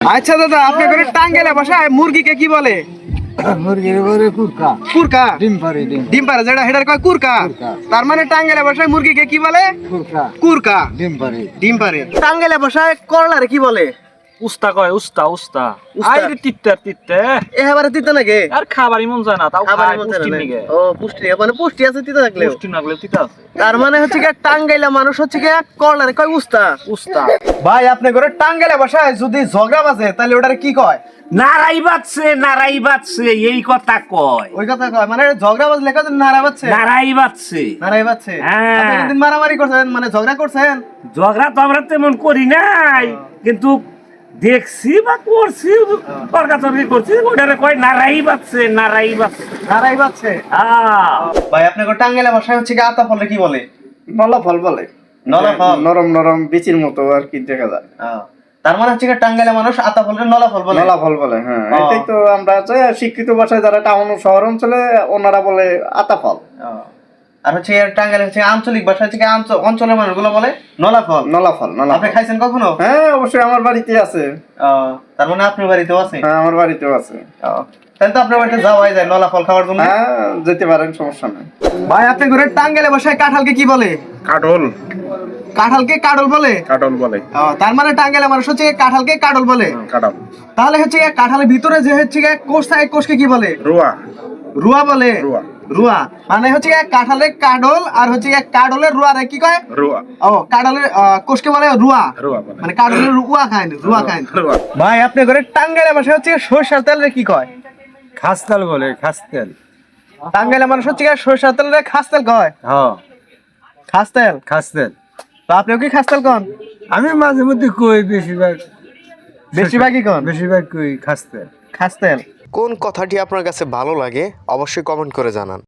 আচ্ছা দাদা, আপনি করে টাঙ্গাইলে ভাষায় মুরগিকে কি বলে? মুরগির বলে কুরকা। কুরকা? ডিম পারে ডিম পারে যেটা হেডার কয় কুরকা। তার মানে টাঙ্গাইলে ভাষায় মুরগিকে কি বলে? কুরকা। কুরকা। ডিম পারে। ডিম পারে। টাঙ্গাইলে ভাষায় করলারে কি বলে? উস্তা কয় উস্তা উস্তা উস্তা। আইরে তিত্তে এবারে তিতা নাকি? আর খাবারই মন যায় না তাও খাবারের খায় মধ্যে পুষ্টির না? নিগে ও পুষ্টি, মানে পুষ্টি আছে তিতা থাকলেও। পুষ্টি না গেলে তিতা আছে তার মানে হচ্ছে কি টাঙ্গাইলা মানুষ হচ্ছে কি করলারে কয় উস্তা। উস্তা ভাই আপনি করে টাঙ্গাইলে ভাষায় যদি ঝগড়া বাজে তাহলে ওটারে কি কয়? নারাই বাজছে এই কথা কয়। ওই কথা কয় মানে ঝগড়া বাজলে কয় নাড়া বাজছে। নারাই বাজছে নাড়াই বাজছে। হ্যাঁ। আপনি কোনদিন মারামারি করছেন, মানে ঝগড়া করছেন? ঝগড়া তো আমরা তেমন করি নাই, কিন্তু দেখছি বা করছি, তর্কাতর্কি করছি, ওটারে কয় নারাই বাজছে। নাড়াই বাজছে। ভাই আপনি করে টাঙ্গাইলে ভাষায় হচ্ছে কি আতা ফলে কি বলে? নলা ফল বলে। নলা ফল। নরম নরম বিচির মতো আর কি দেখা যায়। তার মানে হচ্ছে কি টাঙ্গাইলে মানুষ আতা ফলের নলা ফল বলে। নলা ফল বলে, হ্যাঁ। এটাই তো আমরা শিক্ষিত ভাষায় যারা টাউন ও শহর অঞ্চলে ওনারা বলে আতা ফল। আর হচ্ছে টাঙ্গাইলে হচ্ছে আঞ্চলিক ভাষা হচ্ছে কি অঞ্চলের মানুষগুলো বলে নলা ফল। নলা ফল, নলা আপনি ফল। খাইছেন কখনো? হ্যাঁ অবশ্যই, আমার বাড়িতে আছে। তার মানে আপনার বাড়িতেও আছে? হ্যাঁ আমার বাড়িতেও আছে। তাহলে তো আপনার বাড়িতে যাওয়াই যায় নলা ফল খাওয়ার জন্য। হ্যাঁ যেতে পারেন, সমস্যা নেই। ভাই আপনি ঘরে টাঙ্গাইলে ভাষায় কাঁঠালকে কি বলে? কাঠল। কাঁঠালকে কাডল বলে। কাঠল বলে। তার মানে টাঙ্গাইলে মানুষ হচ্ছে কি কাঁঠালকে কাডল বলে। কাঠল। তাহলে হচ্ছে কি কাঁঠালের ভিতরে যে হচ্ছে কি কোষ থাকে, কোষকে কি বলে? রুয়া। রুয়া বলে। রুয়া। রুয়া মানে হচ্ছে কি কাঁঠালের কাডল আর হচ্ছে কি কাডলের রুয়ারে কি কয়? রুয়া। ও কাডলের কোষকে বলে রুয়া। রুয়া বলে। মানে কাডলের রুয়া খায় না, রুয়া খায় না। রুয়া। ভাই আপনি ঘরে টাঙ্গাইলে ভাষা হচ্ছে সরষের তেলের কি কয়? খাস্তাল বলে, খাস্তেল। টাঙ্গাইলে মানুষ হচ্ছে কি সরষের তেলের খাসতেল কয়? হ্যাঁ খাসতেল। খাস্তেল। তো আপনিও কি খাসতেল কন? আমি মাঝে মধ্যে কই, বেশিরভাগই কন? বেশিরভাগ কই খাস্তেল। খাসতেল। কোন কথাটি আপনার কাছে ভালো লাগে অবশ্যই কমেন্ট করে জানান।